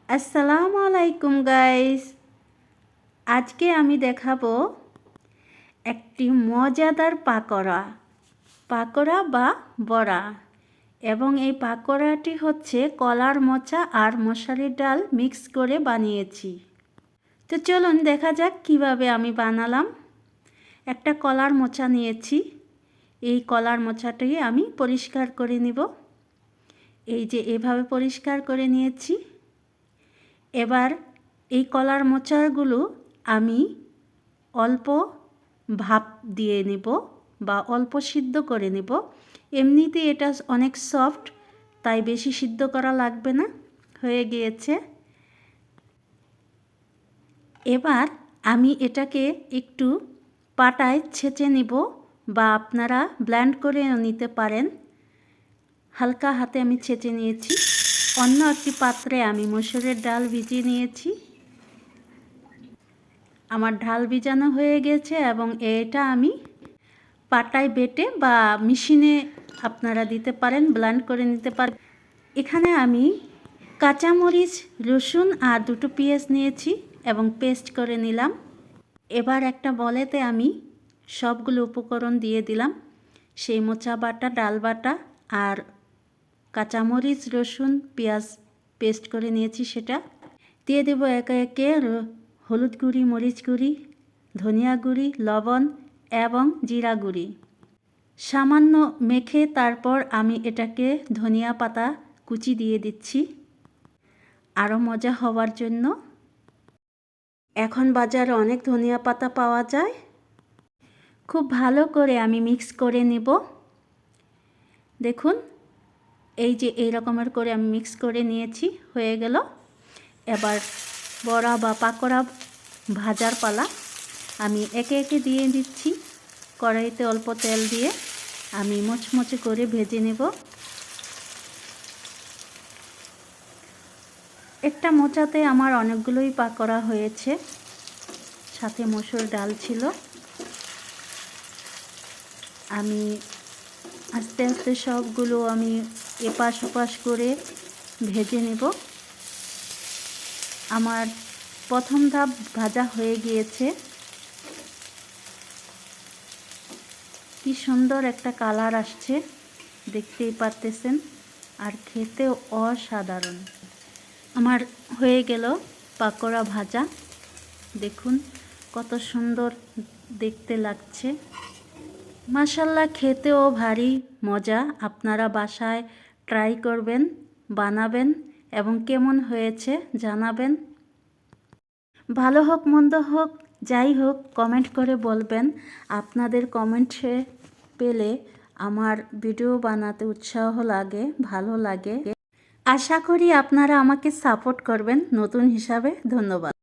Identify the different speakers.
Speaker 1: আসসালামু আলাইকুম গাইস। আজকে আমি দেখাবো একটি মজাদার পাকোড়া বা বড়া। এবং এই পাকোড়াটি হচ্ছে কলার মোচা আর মশারির ডাল মিক্স করে বানিয়েছি। তো চলুন দেখা যাক কিভাবে আমি বানালাম। একটা কলার মোচা নিয়েছি। এই কলার মোচাটি আমি পরিষ্কার করে নিব। এই যে এভাবে পরিষ্কার করে নিয়েছি। এবার এই কলার মোচাগুলো আমি অল্প ভাপ দিয়ে নেব বা অল্প সিদ্ধ করে নেব। এমনিতে এটা অনেক সফট, তাই বেশি সিদ্ধ করা লাগবে না, হয়ে গিয়েছে। এবার আমি এটাকে একটু পাটায় ছেঁচে নেব বা আপনারা ব্লেন্ড করে নিতে পারেন। হালকা হাতে আমি ছেঁচে নিয়েছি। অন্য একটি পাত্রে আমি মসুরের ডাল ভিজিয়ে নিয়েছি। আমার ডাল ভিজানো হয়ে গেছে এবং এটা আমি পাটায় বেটে বা মেশিনে আপনারা দিতে পারেন, ব্লেন্ড করে নিতে পারেন। এখানে আমি কাঁচামরিচ, রসুন আর দুটো পেঁয়াজ নিয়েছি এবং পেস্ট করে নিলাম। এবার একটা বলেতে আমি সবগুলো উপকরণ দিয়ে দিলাম। সেই মোচা বাটা, ডাল বাটা আর কাঁচামরিচ, রসুন, পেঁয়াজ পেস্ট করে নিয়েছি, সেটা দিয়ে দেবো একে একে। হলুদ গুঁড়ি, মরিচ গুঁড়ি, ধনিয়া গুঁড়ি, লবণ এবং জিরা গুঁড়ি সামান্য মেখে তারপর আমি এটাকে ধনিয়া পাতা কুচি দিয়ে দিচ্ছি আরও মজা হওয়ার জন্য। এখন বাজারে অনেক ধনিয়া পাতা পাওয়া যায়। খুব ভালো করে আমি মিক্স করে নেব। দেখুন, এই যে এই রকমের করে আমি মিক্স করে নিয়েছি, হয়ে গেল। এবার বড়া বা পাকোড়া ভাজার পালা। আমি একে একে দিয়ে দিচ্ছি। কড়াইতে অল্প তেল দিয়ে আমি মুচমুচে করে ভেজে নেব। একটা মোচাতে আমার অনেকগুলোই পাকোড়া হয়েছে, সাথে মসুর ডাল ছিল। আমি আস্তে আস্তে সবগুলো আমি এপাশ ওপাশ করে ভেজে নেব। আমার প্রথম ধাপ ভাজা হয়ে গিয়েছে। কি সুন্দর একটা কালার আসছে, দেখতেই পারতেছেন, আর খেতেও অসাধারণ। আমার হয়ে গেল পাকোড়া ভাজা। দেখুন কত সুন্দর দেখতে লাগছে। মাশাআল্লাহ, খেতেও ভারী মজা। আপনারা বাসায় ট্রাই করবেন, বানাবেন এবং কেমন হয়েছে জানাবেন। ভালো হোক মন্দ হোক, যাই হোক, কমেন্ট করে বলবেন। আপনাদের কমেন্টে পেলে আমার ভিডিও বানাতে উৎসাহ লাগে, ভালো লাগে। আশা করি আপনারা আমাকে সাপোর্ট করবেন নতুন হিসাবে। ধন্যবাদ।